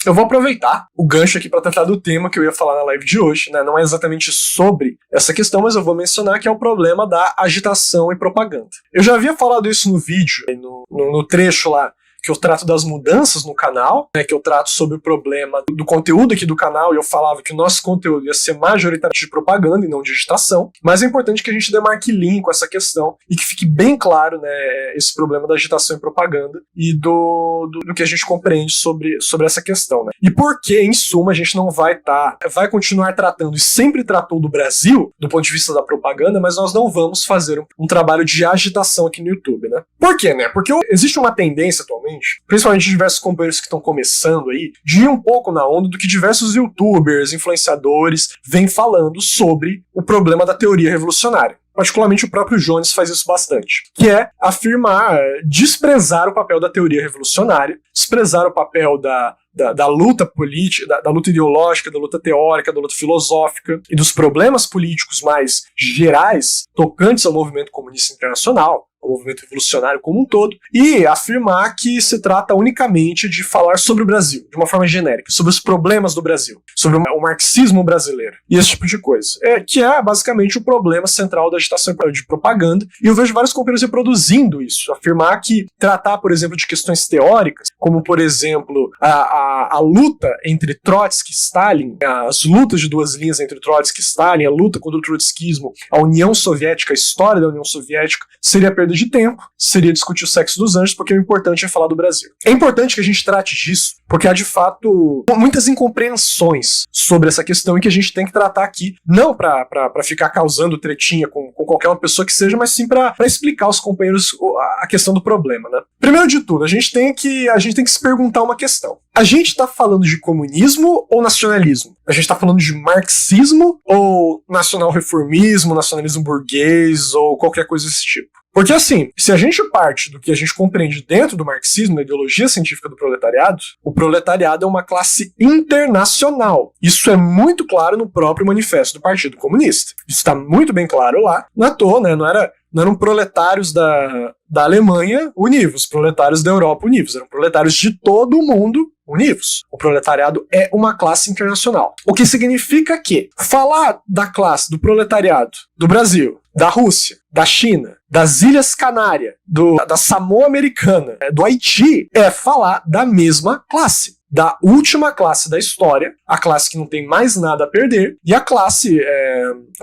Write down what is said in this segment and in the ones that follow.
Eu vou aproveitar o gancho aqui para tratar do tema que eu ia falar na live de hoje, né? Não é exatamente sobre essa questão, mas eu vou mencionar que é o problema da agitação e propaganda. Eu já havia falado isso no vídeo, no trecho lá, que eu trato das mudanças no canal, né, que eu trato sobre o problema do conteúdo aqui do canal, e eu falava que o nosso conteúdo ia ser majoritariamente de propaganda e não de agitação, mas é importante que a gente demarque linha com essa questão e que fique bem claro, né, esse problema da agitação e propaganda e do que a gente compreende sobre essa questão. Né? E por que, em suma, a gente não vai continuar tratando, e sempre tratou do Brasil, do ponto de vista da propaganda, mas nós não vamos fazer um trabalho de agitação aqui no YouTube, né? Por quê, né? Porque existe uma tendência atualmente, principalmente de diversos companheiros que estão começando aí, de ir um pouco na onda do que diversos youtubers, influenciadores vêm falando sobre o problema da teoria revolucionária. Particularmente o próprio Jones faz isso bastante, que é afirmar, desprezar o papel da teoria revolucionária, desprezar o papel da luta política, da luta ideológica, da luta teórica, da luta filosófica e dos problemas políticos mais gerais tocantes ao movimento comunista internacional, ao movimento revolucionário como um todo, e afirmar que se trata unicamente de falar sobre o Brasil, de uma forma genérica, sobre os problemas do Brasil, sobre o marxismo brasileiro, e esse tipo de coisa. Que é basicamente o problema central da agitação de propaganda, e eu vejo vários companheiros reproduzindo isso, afirmar que tratar, por exemplo, de questões teóricas, como, por exemplo, a luta entre Trotsky e Stalin, as lutas de duas linhas entre Trotsky e Stalin, a luta contra o trotskismo, a União Soviética, a história da União Soviética, seria perda de tempo, seria discutir o sexo dos anjos, porque o importante é falar do Brasil. É importante que a gente trate disso, porque há de fato muitas incompreensões sobre essa questão e que a gente tem que tratar aqui, não para ficar causando tretinha com qualquer uma pessoa que seja, mas sim para explicar aos companheiros a questão do problema, né? Primeiro de tudo, a gente tem que se perguntar uma questão. A gente está falando de comunismo ou nacionalismo? A gente está falando de marxismo ou nacional-reformismo, nacionalismo burguês ou qualquer coisa desse tipo? Porque assim, se a gente parte do que a gente compreende dentro do marxismo, da ideologia científica do proletariado, o proletariado é uma classe internacional. Isso é muito claro no próprio manifesto do Partido Comunista. Isso está muito bem claro lá. Não é à toa, né? Não eram proletários da Alemanha univos, proletários da Europa univos, eram proletários de todo o mundo univos. O proletariado é uma classe internacional. O que significa que falar da classe do proletariado do Brasil, da Rússia, da China, das Ilhas Canárias, da Samoa Americana, do Haiti, é falar da mesma classe. Da última classe da história, a classe que não tem mais nada a perder, e a classe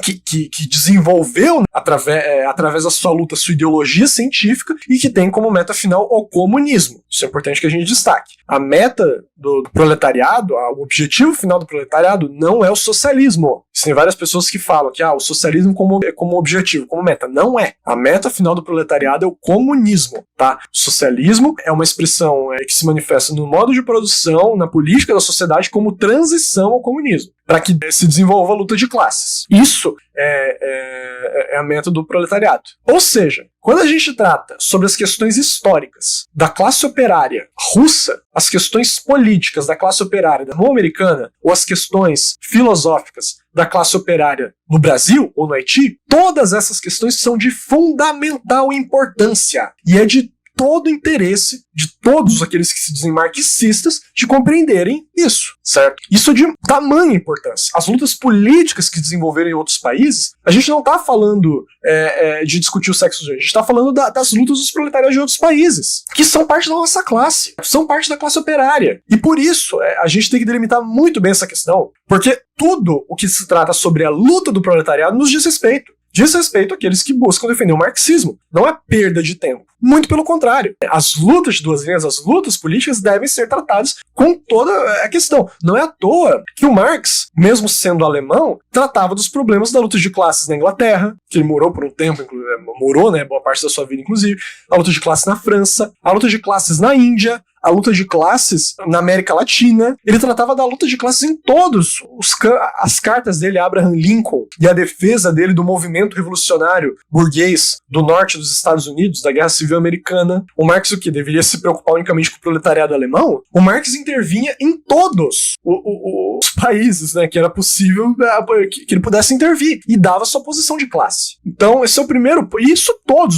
que desenvolveu através da sua luta, sua ideologia científica, e que tem como meta final o comunismo. Isso é importante que a gente destaque. A meta do proletariado, o objetivo final do proletariado não é o socialismo. Tem várias pessoas que falam que o socialismo como objetivo, como meta. Não é. A meta final do proletariado é o comunismo. Tá? O socialismo é uma expressão que se manifesta no modo de produção, na política da sociedade, como transição ao comunismo, para que se desenvolva a luta de classes. Isso é a meta do proletariado. Ou seja, quando a gente trata sobre as questões históricas da classe operária russa, as questões políticas da classe operária da Samoa Americana, ou as questões filosóficas da classe operária no Brasil ou no Haiti, todas essas questões são de fundamental importância e é de todo interesse de todos aqueles que se dizem marxistas de compreenderem isso, certo? Isso é de tamanha importância. As lutas políticas que desenvolveram em outros países, a gente não está falando de discutir o sexo, a gente está falando das lutas dos proletários de outros países, que são parte da nossa classe, são parte da classe operária. E por isso, a gente tem que delimitar muito bem essa questão, porque tudo o que se trata sobre a luta do proletariado nos diz respeito. Diz respeito àqueles que buscam defender o marxismo. Não é perda de tempo. Muito pelo contrário. As lutas de duas linhas, as lutas políticas devem ser tratadas com toda a questão. Não é à toa que o Marx, mesmo sendo alemão, tratava dos problemas da luta de classes na Inglaterra, que ele morou por um tempo, boa parte da sua vida, inclusive, a luta de classes na França, a luta de classes na Índia, a luta de classes na América Latina. Ele tratava da luta de classes em todos as cartas dele a Abraham Lincoln e a defesa dele do movimento revolucionário burguês do norte dos Estados Unidos, da Guerra Civil Americana. O Marx o que? Deveria se preocupar unicamente com o proletariado alemão? O Marx intervinha em todos os países, né, que era possível que ele pudesse intervir, e dava sua posição de classe. Então, esse é o primeiro, e isso todos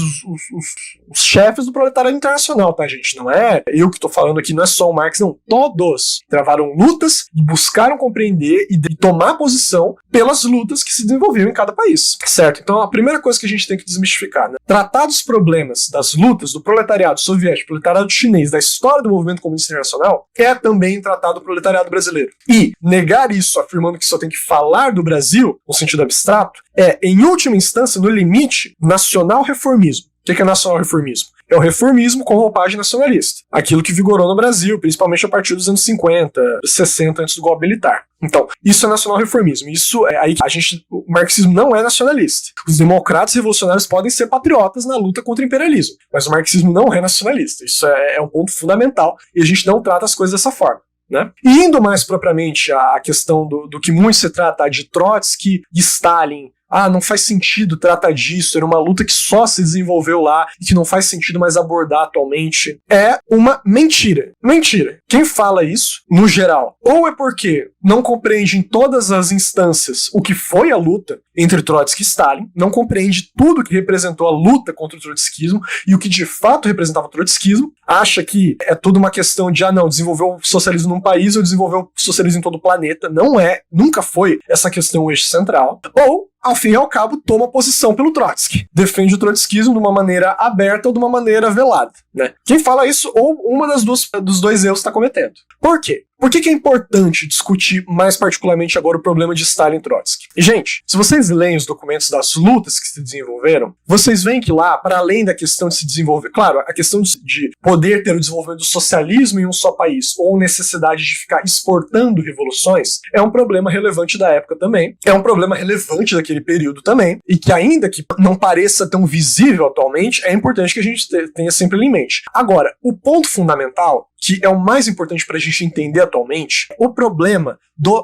os chefes do proletariado internacional, tá, gente? Não é eu que tô falando aqui, não é só o Marx, não, todos travaram lutas e buscaram compreender e tomar posição pelas lutas que se desenvolviam em cada país, certo? Então, a primeira coisa que a gente tem que desmistificar, né, tratar dos problemas das lutas do proletariado soviético, proletariado chinês, da história do movimento comunista internacional, é também tratar do proletariado brasileiro. E negar isso, afirmando que só tem que falar do Brasil, no sentido abstrato, é, em última instância, no limite, nacional-reformismo. O que é nacional-reformismo? É o reformismo com roupagem nacionalista. Aquilo que vigorou no Brasil, principalmente a partir dos anos 50, 60, antes do golpe militar. Então, isso é nacional-reformismo. Isso é aí que o marxismo não é nacionalista. Os democratas revolucionários podem ser patriotas na luta contra o imperialismo, mas o marxismo não é nacionalista. Isso é um ponto fundamental e a gente não trata as coisas dessa forma, né? E indo mais propriamente à questão do que muito se trata de Trotsky e Stalin, não faz sentido tratar disso, era uma luta que só se desenvolveu lá e que não faz sentido mais abordar atualmente, é uma mentira. Mentira. Quem fala isso, no geral, ou é porque não compreende em todas as instâncias o que foi a luta entre Trotsky e Stalin, não compreende tudo que representou a luta contra o trotskismo e o que de fato representava o trotskismo, acha que é tudo uma questão de, desenvolver o socialismo num país ou desenvolver o socialismo em todo o planeta. Não é, nunca foi essa questão o eixo central. Ou, ao fim e ao cabo, toma posição pelo Trotsky. Defende o trotskismo de uma maneira aberta ou de uma maneira velada, né? Quem fala isso, ou uma dos dois erros está cometendo. Por quê? Por que é importante discutir mais particularmente agora o problema de Stalin e Trotsky? E, gente, se vocês leem os documentos das lutas que se desenvolveram, vocês veem que lá, para além da questão de se desenvolver, claro, a questão de poder ter o desenvolvimento do socialismo em um só país, ou necessidade de ficar exportando revoluções, é um problema relevante da época também, é um problema relevante daquele período também, e que ainda que não pareça tão visível atualmente, é importante que a gente tenha sempre em mente. Agora, o ponto fundamental, que é o mais importante para a gente entender atualmente, o problema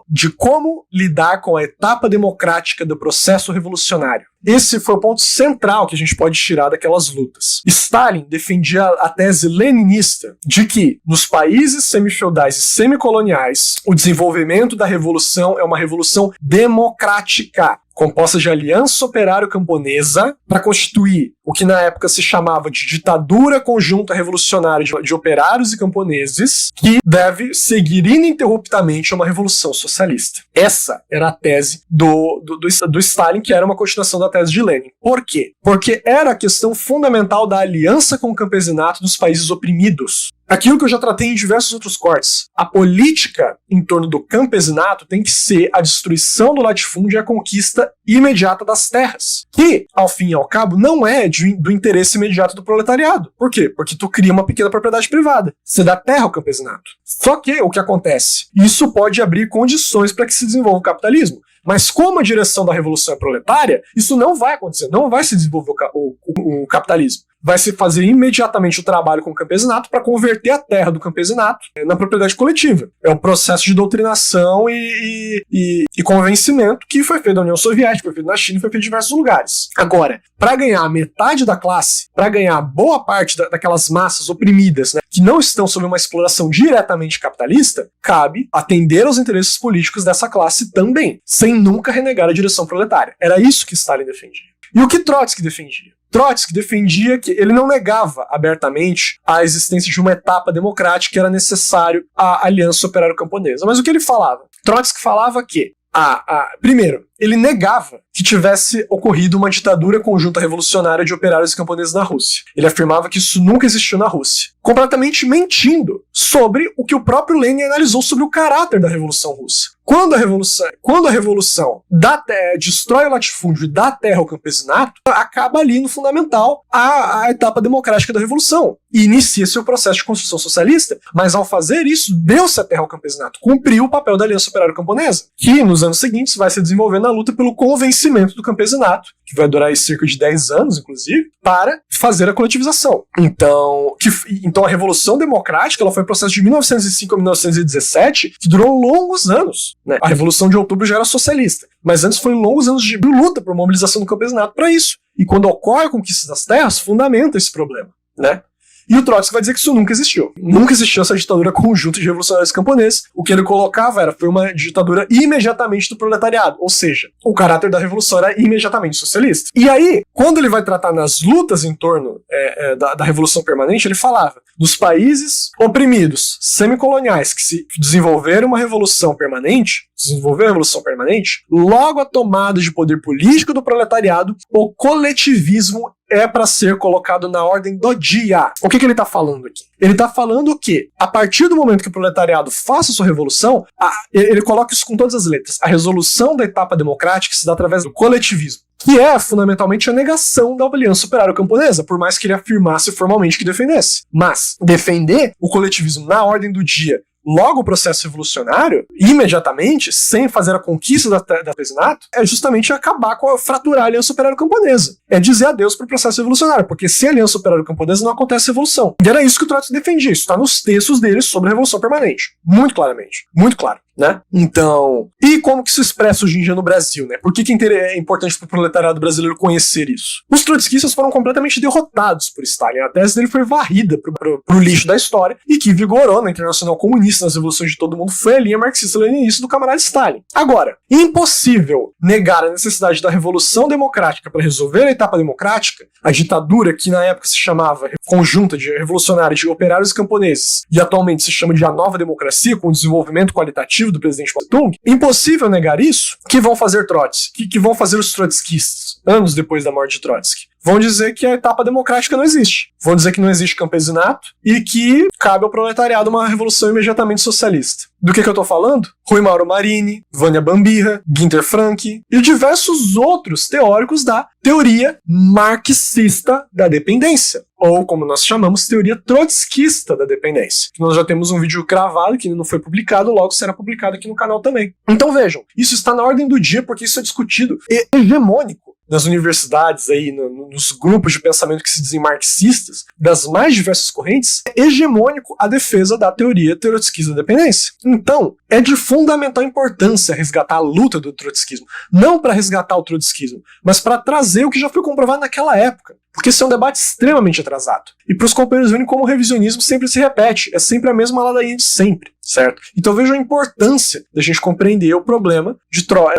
de como lidar com a etapa democrática do processo revolucionário. Esse foi o ponto central que a gente pode tirar daquelas lutas. Stalin defendia a tese leninista de que, nos países semifeudais e semicoloniais, o desenvolvimento da revolução é uma revolução democrática, composta de aliança operário-camponesa para constituir o que na época se chamava de ditadura conjunta revolucionária de operários e camponeses, que deve seguir ininterruptamente uma revolução socialista. Essa era a tese do Stalin, que era uma continuação da tese de Lenin. Por quê? Porque era a questão fundamental da aliança com o campesinato dos países oprimidos. Aquilo que eu já tratei em diversos outros cortes. A política em torno do campesinato tem que ser a destruição do latifúndio e a conquista imediata das terras, que, ao fim e ao cabo, não é do interesse imediato do proletariado. Por quê? Porque tu cria uma pequena propriedade privada. Você dá terra ao campesinato. Só que o que acontece? Isso pode abrir condições para que se desenvolva o capitalismo. Mas como a direção da revolução é proletária, isso não vai acontecer, não vai se desenvolver o capitalismo. Vai se fazer imediatamente o trabalho com o campesinato para converter a terra do campesinato na propriedade coletiva. É um processo de doutrinação e convencimento que foi feito na União Soviética, foi feito na China, foi feito em diversos lugares. Agora, para ganhar metade da classe, para ganhar boa parte daquelas massas oprimidas, né, que não estão sob uma exploração diretamente capitalista, cabe atender aos interesses políticos dessa classe também, sem nunca renegar a direção proletária. Era isso que Stalin defendia. E o que Trotsky defendia? Trotsky defendia que ele não negava abertamente a existência de uma etapa democrática que era necessário à aliança operário-camponesa. Mas o que ele falava? Trotsky falava que, primeiro, ele negava que tivesse ocorrido uma ditadura conjunta revolucionária de operários e camponeses na Rússia. Ele afirmava que isso nunca existiu na Rússia, completamente mentindo sobre o que o próprio Lenin analisou sobre o caráter da Revolução Russa. Quando a revolução destrói o latifúndio e dá terra ao campesinato, acaba ali no fundamental a etapa democrática da revolução e inicia-se o processo de construção socialista, mas ao fazer isso, deu-se a terra ao campesinato, cumpriu o papel da aliança operário-camponesa, que nos anos seguintes vai se desenvolver na luta pelo convencimento do campesinato, que vai durar cerca de 10 anos, inclusive, para fazer a coletivização. Então a Revolução Democrática ela foi um processo de 1905 a 1917, que durou longos anos, né? A Revolução de Outubro já era socialista, mas antes foi longos anos de luta por mobilização do campesinato para isso. E quando ocorre a conquista das terras, fundamenta esse problema, né? E o Trotsky vai dizer que isso nunca existiu. Nunca existiu essa ditadura conjunta de revolucionários camponeses. O que ele colocava foi uma ditadura imediatamente do proletariado, ou seja, o caráter da revolução era imediatamente socialista. E aí, quando ele vai tratar nas lutas em torno da Revolução Permanente, ele falava dos países oprimidos, semicoloniais, que se desenvolveram uma revolução permanente, logo a tomada de poder político do proletariado, o coletivismo é para ser colocado na ordem do dia. O que ele está falando aqui? Ele está falando que, a partir do momento que o proletariado faça sua revolução, ele coloca isso com todas as letras. A resolução da etapa democrática se dá através do coletivismo, que é fundamentalmente a negação da Aliança Operária Camponesa, por mais que ele afirmasse formalmente que defendesse. Mas defender o coletivismo na ordem do dia, logo o processo revolucionário, imediatamente, sem fazer a conquista da artesanato, é justamente acabar com fraturar a Aliança Operária Camponesa. É dizer adeus para o processo revolucionário, porque sem a Aliança Operária Camponesa não acontece revolução. E era isso que o Trotsky defendia, isso está nos textos dele sobre a Revolução Permanente. Muito claramente, muito claro. Né? Então, e como que isso se expressa hoje em dia no Brasil, né? Por que é importante para o proletariado brasileiro conhecer isso? Os trotskistas foram completamente derrotados por Stalin. A tese dele foi varrida pro lixo da história e que vigorou na Internacional Comunista, nas revoluções de todo mundo, foi a linha marxista-leninista do camarada Stalin. Agora, impossível negar a necessidade da revolução democrática para resolver a etapa democrática, a ditadura que na época se chamava conjunta de revolucionários de operários e camponeses e atualmente se chama de a nova democracia, com o desenvolvimento qualitativo do presidente Mao Tse-tung, impossível negar isso, que vão fazer Trotsky, que vão fazer os trotskistas, anos depois da morte de Trotsky. Vão dizer que a etapa democrática não existe. Vão dizer que não existe campesinato e que cabe ao proletariado uma revolução imediatamente socialista. Do que eu tô falando? Rui Mauro Marini, Vânia Bambirra, Günther Frank e diversos outros teóricos da teoria marxista da dependência, ou como nós chamamos, teoria trotskista da dependência. Nós já temos um vídeo gravado que não foi publicado, logo será publicado aqui no canal também. Então vejam, isso está na ordem do dia porque isso é discutido e hegemônico nas universidades, aí, nos grupos de pensamento que se dizem marxistas, das mais diversas correntes, é hegemônico a defesa da teoria trotskista da dependência. Então, é de fundamental importância resgatar a luta do trotskismo. Não para resgatar o trotskismo, mas para trazer o que já foi comprovado naquela época. Porque esse é um debate extremamente atrasado. E para os companheiros verem como o revisionismo sempre se repete, é sempre a mesma ladainha de sempre, certo? Então veja a importância da gente compreender o problema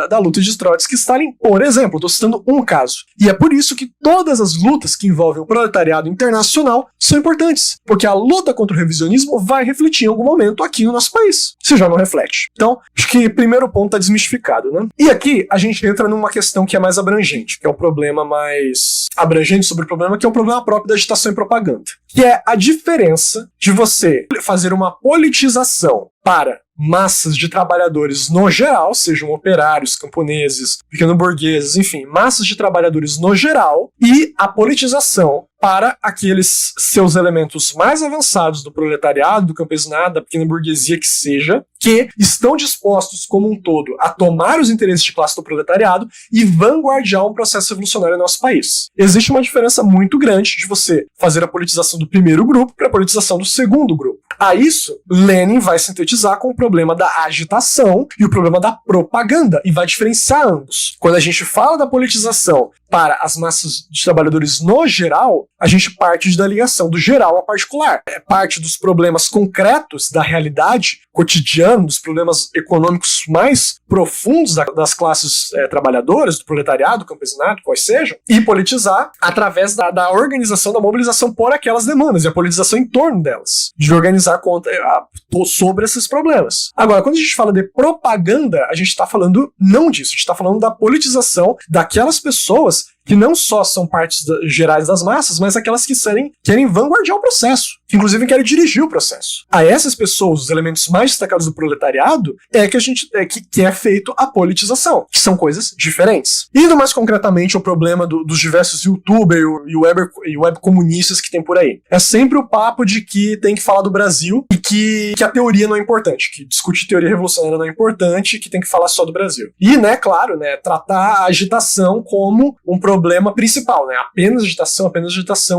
da luta de Trotsky e Stalin, por exemplo. Estou citando um caso. E é por isso que todas as lutas que envolvem o proletariado internacional são importantes, porque a luta contra o revisionismo vai refletir em algum momento aqui no nosso país, se já não reflete. Então, acho que o primeiro ponto está desmistificado, né? E aqui a gente entra numa questão que é mais abrangente, que é o problema mais abrangente sobre o problema, que é o problema próprio da agitação e propaganda, que é a diferença de você fazer uma politização para massas de trabalhadores no geral, sejam operários, camponeses, pequeno-burgueses, enfim, massas de trabalhadores no geral, e a politização para aqueles seus elementos mais avançados do proletariado, do campesinato, da pequena burguesia que seja, que estão dispostos como um todo a tomar os interesses de classe do proletariado e vanguardiar um processo revolucionário no nosso país. Existe uma diferença muito grande de você fazer a politização do primeiro grupo para a politização do segundo grupo. A isso, Lenin vai sintetizar com o problema da agitação e o problema da propaganda, e vai diferenciar ambos. Quando a gente fala da politização para as massas de trabalhadores no geral, a gente parte da ligação do geral ao particular. É parte dos problemas concretos da realidade cotidiana, dos problemas econômicos mais profundos das classes trabalhadoras, do proletariado, do campesinato, quais sejam, e politizar através da organização, da mobilização por aquelas demandas, e a politização em torno delas, de organizar sobre esses problemas. Agora, quando a gente fala de propaganda, a gente está falando não disso, a gente está falando da politização daquelas pessoas que não só são partes gerais das massas, mas aquelas que querem vanguardiar o processo, que inclusive querem dirigir o processo. A essas pessoas, os elementos mais destacados do proletariado, que é feito a politização, que são coisas diferentes. Indo mais concretamente ao problema dos diversos youtubers e web comunistas que tem por aí. É sempre o papo de que tem que falar do Brasil e que a teoria não é importante, que discutir teoria revolucionária não é importante, que tem que falar só do Brasil. E, claro, tratar a agitação como um problema principal, apenas agitação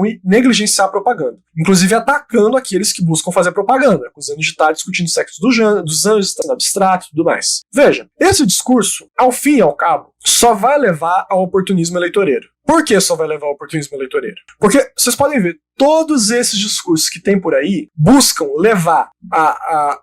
e negligenciar a propaganda. Inclusive atacando aqueles que buscam fazer propaganda, acusando de estar discutindo o sexo dos anjos, estando abstrato e tudo mais. Veja, esse discurso, ao fim e ao cabo, só vai levar ao oportunismo eleitoreiro. Por que só vai levar ao oportunismo eleitoreiro? Porque vocês podem ver, todos esses discursos que tem por aí buscam levar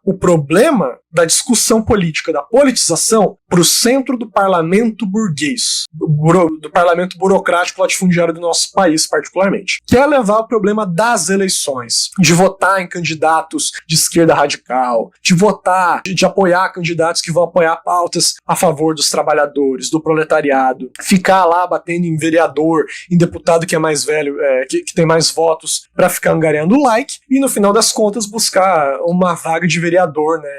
o problema da discussão política, da politização, para o centro do parlamento burguês, do parlamento burocrático latifundiário do nosso país, particularmente. Que é levar o problema das eleições, de votar em candidatos de esquerda radical, de votar, de apoiar candidatos que vão apoiar pautas a favor dos trabalhadores, do proletariado, ficar lá batendo em vereador, em deputado que é mais velho, que tem mais votos, para ficar angariando like, e no final das contas buscar uma vaga de vereador, né,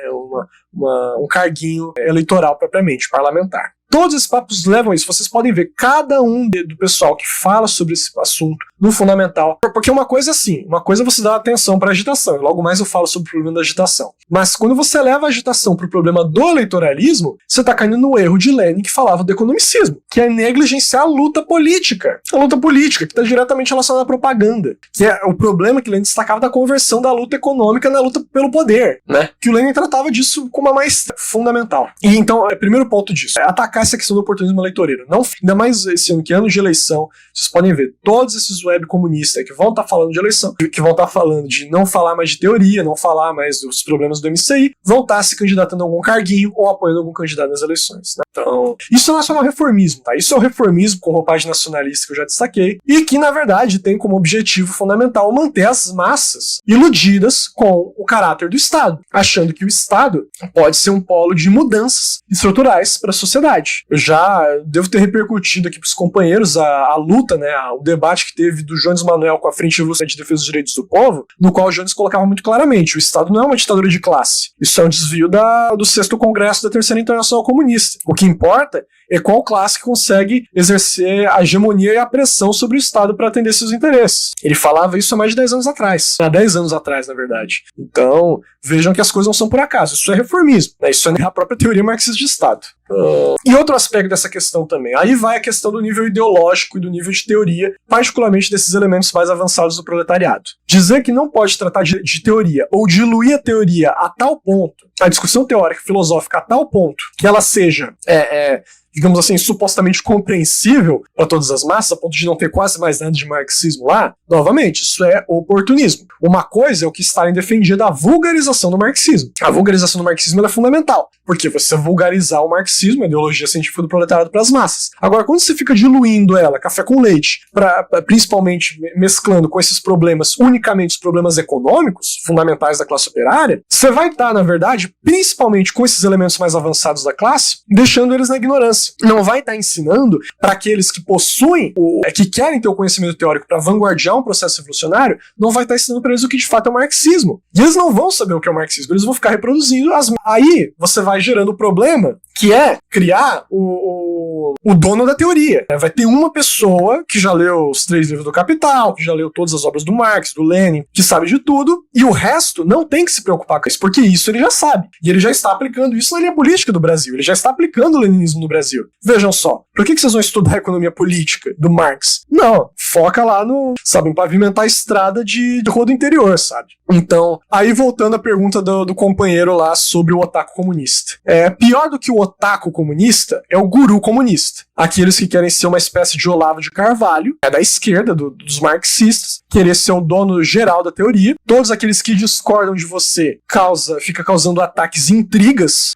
um carguinho eleitoral propriamente, parlamentar. Todos esses papos levam a isso. Vocês podem ver cada um do pessoal que fala sobre esse assunto no Fundamental. Porque uma coisa é assim, uma coisa é você dar atenção para a agitação, e logo mais eu falo sobre o problema da agitação. Mas quando você leva a agitação para o problema do eleitoralismo, você está caindo no erro de Lenin, que falava do economicismo, que é negligenciar a luta política. A luta política, que está diretamente relacionada à propaganda. Que é o problema que Lenin destacava da conversão da luta econômica na luta pelo poder, né? Que o Lenin tratava disso com uma maestria fundamental. E então, o primeiro ponto disso é atacar essa questão do oportunismo eleitoreiro. Não, ainda mais esse ano, que é ano de eleição, vocês podem ver todos esses web comunistas que vão estar falando de eleição, que vão estar falando de não falar mais de teoria, não falar mais dos problemas do MCI, vão estar se candidatando a algum carguinho ou apoiando algum candidato nas eleições, né? Então, isso não é só o reformismo, tá? Isso é o reformismo com roupagem nacionalista que eu já destaquei, e que, na verdade, tem como objetivo fundamental manter as massas iludidas com o caráter do Estado, achando que o Estado pode ser um polo de mudanças estruturais para a sociedade. Eu já devo ter repercutido aqui para os companheiros a luta, né, o debate que teve do Jones Manuel com a Frente Revolucionária de Defesa dos Direitos do Povo, no qual o Jones colocava muito claramente: o Estado não é uma ditadura de classe. Isso é um desvio do 6º Congresso da Terceira Internacional Comunista. O que importa é qual classe que consegue exercer a hegemonia e a pressão sobre o Estado para atender seus interesses. Ele falava isso há mais de 10 anos atrás. Há 10 anos atrás, na verdade. Então, vejam que as coisas não são por acaso. Isso é reformismo, né? Isso é a própria teoria marxista de Estado. E outro aspecto dessa questão também. Aí vai a questão do nível ideológico e do nível de teoria, particularmente desses elementos mais avançados do proletariado. Dizer que não pode tratar de teoria ou diluir a teoria a tal ponto, a discussão teórica filosófica a tal ponto, que ela seja digamos assim, supostamente compreensível para todas as massas, a ponto de não ter quase mais nada de marxismo lá, novamente, isso é oportunismo. Uma coisa é o que Stalin defendia da vulgarização do marxismo. A vulgarização do marxismo é fundamental, porque você vulgarizar o marxismo, a ideologia científica do proletariado, para as massas. Agora, quando você fica diluindo ela, café com leite, principalmente mesclando com esses problemas, unicamente os problemas econômicos, fundamentais da classe operária, você vai estar, na verdade, principalmente com esses elementos mais avançados da classe, deixando eles na ignorância. Não vai estar ensinando para aqueles que possuem, que querem ter o conhecimento teórico para vanguardiar um processo revolucionário, não vai estar ensinando para eles o que de fato é o marxismo. E eles não vão saber o que é o marxismo, eles vão ficar reproduzindo Aí você vai gerando o problema, que é criar o dono da teoria. Vai ter uma pessoa que já leu os 3 livros do Capital, que já leu todas as obras do Marx, do Lenin, que sabe de tudo, e o resto não tem que se preocupar com isso, porque isso ele já sabe. E ele já está aplicando isso na linha política do Brasil, ele já está aplicando o leninismo no Brasil. Vejam só, por que vocês vão estudar a economia política do Marx? Não, foca lá em pavimentar a estrada de rua do interior, sabe? Então, aí voltando à pergunta do companheiro lá sobre o otaku comunista. Pior do que o otaku comunista é o guru comunista. Aqueles que querem ser uma espécie de Olavo de Carvalho, da esquerda, dos marxistas, querer ser o dono geral da teoria. Todos aqueles que discordam de você fica causando ataques e intrigas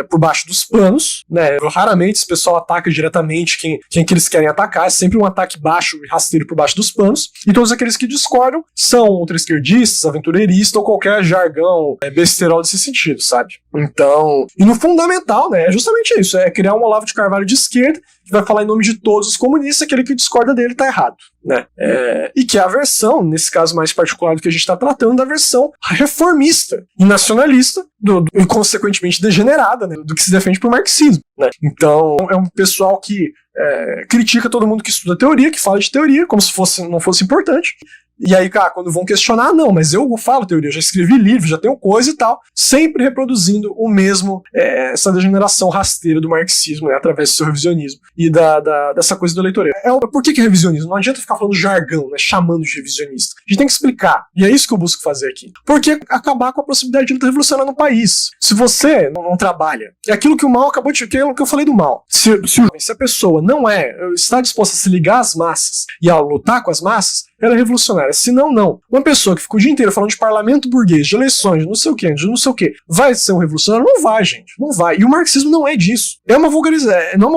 por baixo dos panos, né? Raramente esse pessoal ataca diretamente quem que eles querem atacar, é sempre um ataque baixo e rasteiro por baixo dos panos, e todos aqueles que discordam são ultra-esquerdistas, aventureiristas ou qualquer jargão besterol desse sentido, sabe? Então, e no fundamental, né, é justamente isso, é criar um Olavo de Carvalho de esquerda que vai falar em nome de todos os comunistas, aquele que discorda dele tá errado, né? E que é a versão, nesse caso mais particular do que a gente está tratando, da versão reformista e nacionalista, e consequentemente degenerada, né, do que se defende pro marxismo, né? Então, é um pessoal que critica todo mundo que estuda teoria, que fala de teoria, como se não fosse importante, E aí, cara, quando vão questionar, não, mas eu falo teoria, eu já escrevi livro, já tenho coisa e tal, sempre reproduzindo o mesmo, essa degeneração rasteira do marxismo, né, através do seu revisionismo e dessa coisa do eleitoreiro. Por que é revisionismo? Não adianta ficar falando jargão, né, chamando de revisionista. A gente tem que explicar, e é isso que eu busco fazer aqui. Porque acabar com a possibilidade de luta revolucionária no país. Se você não trabalha, é aquilo que o Mao acabou de... aquilo que eu falei do Mao. Se a pessoa não está disposta a se ligar às massas e a lutar com as massas, ela é revolucionária. Se não, não. Uma pessoa que fica o dia inteiro falando de parlamento burguês, de eleições, de não sei o que, vai ser um revolucionário? Não vai, gente. Não vai. E o marxismo não é disso. Não é uma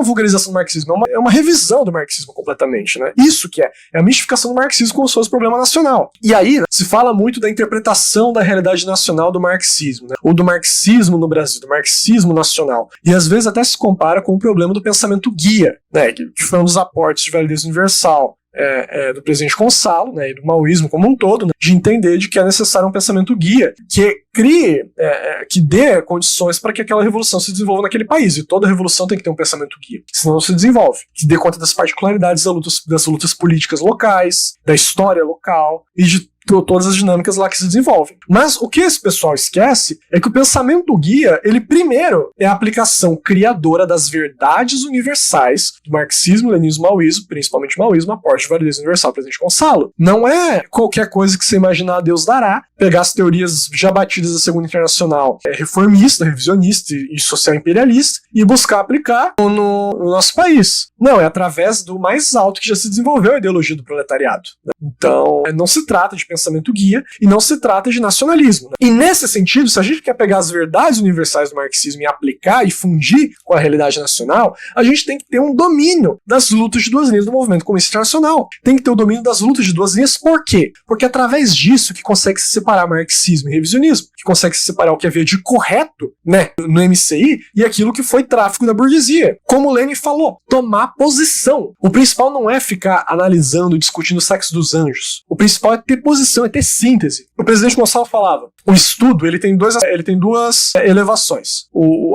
vulgarização do marxismo, é uma revisão do marxismo completamente, né? Isso que é a mistificação do marxismo como se fosse problema nacional. E aí, né, se fala muito da interpretação da realidade nacional do marxismo, né? Ou do marxismo no Brasil, do marxismo nacional. E às vezes até se compara com o problema do pensamento guia, né? Que foi um dos aportes de validez universal do presidente Gonçalo, né, e do maoísmo como um todo, né, de entender de que é necessário um pensamento guia que crie, que dê condições para que aquela revolução se desenvolva naquele país. E toda revolução tem que ter um pensamento guia, senão não se desenvolve. Que dê conta das particularidades das lutas políticas locais, da história local e de todas as dinâmicas lá que se desenvolvem. Mas o que esse pessoal esquece é que o pensamento guia, ele primeiro é a aplicação criadora das verdades universais do marxismo, leninismo, maoísmo, principalmente maoísmo, aporte de validez universal, presidente Gonçalo. Não é qualquer coisa que você imaginar Deus dará, pegar as teorias já batidas da Segunda Internacional, reformista, revisionista e social imperialista, e buscar aplicar no nosso país. Não, é através do mais alto que já se desenvolveu a ideologia do proletariado. Então, não se trata de pensamento guia e não se trata de nacionalismo. Né? E nesse sentido, se a gente quer pegar as verdades universais do marxismo e aplicar e fundir com a realidade nacional, a gente tem que ter um domínio das lutas de duas linhas do movimento comunista internacional. Tem que ter o domínio das lutas de duas linhas. Por quê? Porque é através disso que consegue se separar marxismo e revisionismo, que consegue se separar o que havia de correto, né, no MCI e aquilo que foi tráfico da burguesia. Como Lenin falou, tomar posição. O principal não é ficar analisando e discutindo o sexo dos anjos. O principal é ter posição, é ter síntese. O presidente Gonçalo falava, o estudo ele tem duas elevações.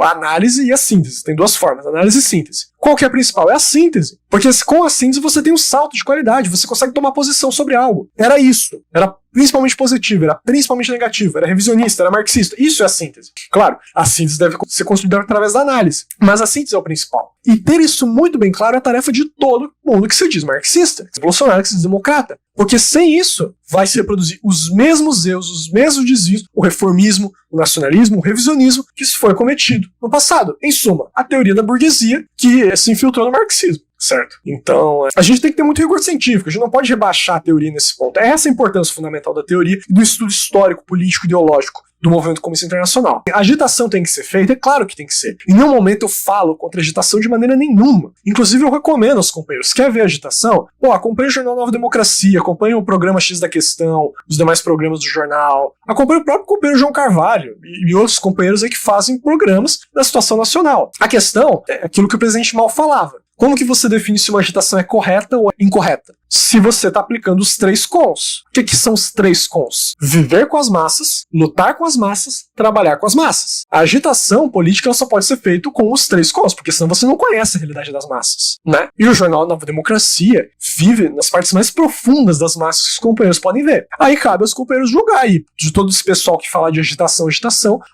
A análise e a síntese. Tem duas formas, análise e síntese. Qual que é a principal? É a síntese. Porque com a síntese você tem um salto de qualidade, você consegue tomar posição sobre algo. Era isso. Era principalmente positivo, era principalmente negativo, era revisionista, era marxista. Isso é a síntese. Claro, a síntese deve ser construída através da análise, mas a síntese é o principal. E ter isso muito bem claro é a tarefa de todo mundo que se diz marxista, que se diz bolsonaro, que se diz democrata. Porque sem isso, vai se reproduzir os mesmos erros, os mesmos desvios, o reformismo, o nacionalismo, o revisionismo que se foi cometido no passado. Em suma, a teoria da burguesia que se infiltrou no marxismo. Certo? Então, a gente tem que ter muito rigor científico, a gente não pode rebaixar a teoria nesse ponto. É essa a importância fundamental da teoria e do estudo histórico, político, ideológico do movimento comunista internacional. A agitação tem que ser feita? É claro que tem que ser. Em nenhum momento eu falo contra a agitação de maneira nenhuma. Inclusive eu recomendo aos companheiros, quer ver agitação? Acompanhe o Jornal Nova Democracia, acompanhe o programa X da Questão, os demais programas do jornal, acompanhe o próprio companheiro João Carvalho e outros companheiros aí que fazem programas da situação nacional. A questão é aquilo que o presidente Mao falava. Como que você define se uma agitação é correta ou incorreta? Se você está aplicando os 3 cons. O que são os 3 cons? Viver com as massas, lutar com as massas, trabalhar com as massas. A agitação política ela só pode ser feita com os 3 cons, porque senão você não conhece a realidade das massas, né? E o jornal Nova Democracia vive nas partes mais profundas das massas que os companheiros podem ver. Aí cabe aos companheiros julgar aí, de todo esse pessoal que fala de agitação,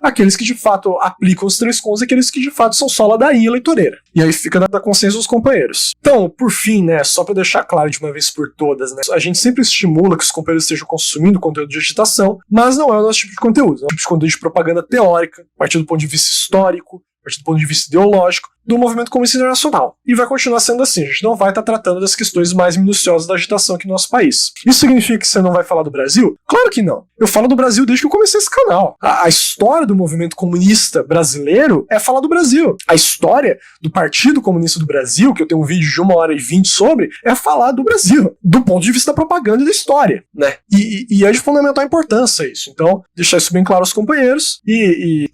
aqueles que de fato aplicam os 3 cons e aqueles que de fato são só ladainha eleitoreira. E aí fica da consciência dos companheiros. Então, por fim, né, só para deixar claro de uma vez por todas, né, a gente sempre estimula que os companheiros estejam consumindo conteúdo de agitação, mas não é o nosso tipo de conteúdo. É um tipo de conteúdo de propaganda teórica, a partir do ponto de vista histórico, a partir do ponto de vista ideológico, do movimento comunista internacional. E vai continuar sendo assim. A gente não vai estar tratando das questões mais minuciosas da agitação aqui no nosso país. Isso significa que você não vai falar do Brasil? Claro que não. Eu falo do Brasil desde que eu comecei esse canal. A história do movimento comunista brasileiro é falar do Brasil. A história do Partido Comunista do Brasil, que eu tenho um vídeo de 1h20 sobre, é falar do Brasil, do ponto de vista da propaganda e da história, né? E é de fundamental importância isso. Então, deixar isso bem claro aos companheiros.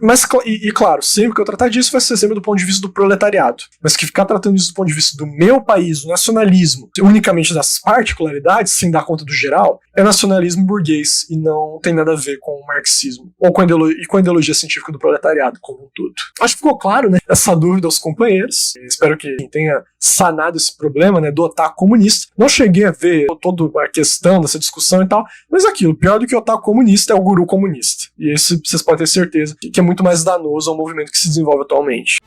Mas, claro, sempre que eu tratar disso vai ser sempre do ponto de vista do proletariado proletariado. Mas que ficar tratando isso do ponto de vista do meu país, do nacionalismo, unicamente das particularidades, sem dar conta do geral, é nacionalismo burguês e não tem nada a ver com o marxismo ou com a ideologia científica do proletariado como um todo. Acho que ficou claro, né, essa dúvida aos companheiros. Espero que tenha sanado esse problema, né, do otaku comunista. Não cheguei a ver toda a questão dessa discussão e tal, mas aquilo, pior do que o otaku comunista é o guru comunista. E esse vocês podem ter certeza que é muito mais danoso ao movimento que se desenvolve atualmente.